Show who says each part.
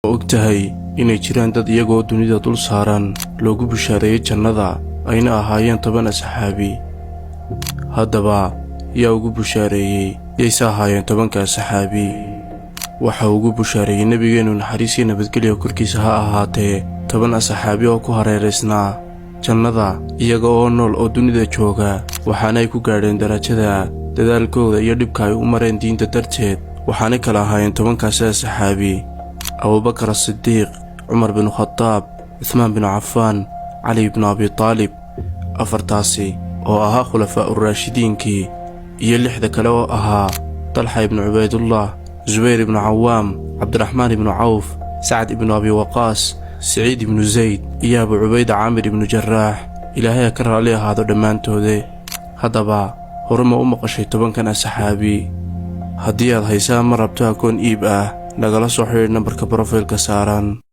Speaker 1: ogtahay inay jiraan dad iyagoo dunida dul saaran loogu bushaareeyay jannada ayna ahaayeen 10 saxaabi. haddaba yaa ugu bushaareeyay yayse ahaayeen 10 saxaabi. waxa ugu bushaareeyay nabigeenu naxariis iyo nabadgelyo korkiisa ha ahaatee 10 saxaabi oo ku hareereysnaa jannada iyaga oo nool oo dunida jooga, waxaana ay ku gaadheen darajada dadaalkooda iyo dhibka ay u mareen diinta darteed. waxaana kala ahaayeen 10 saxaabi: أبو بكر الصديق، عمر بن الخطاب، عثمان بن عفان، علي بن أبي طالب. أفرتاسي oo ahaa khulafaa ur-raashidiinkii iyo 6 kale oo ahaa طلحة بن عبيد الله، زبير بن عوام، عبد الرحمن بن عوف، سعد بن أبي وقاص، سعيد بن زيد iyo أبو عبيدة عامر بن جراح. إلهي كرر عليه هذا دمانتودي. haddaba horuma u maqashay 10 saxaabi. haddii aad haysaa ma rabto akoon iib ah nagala soo xiriir nambarka profilka saaran.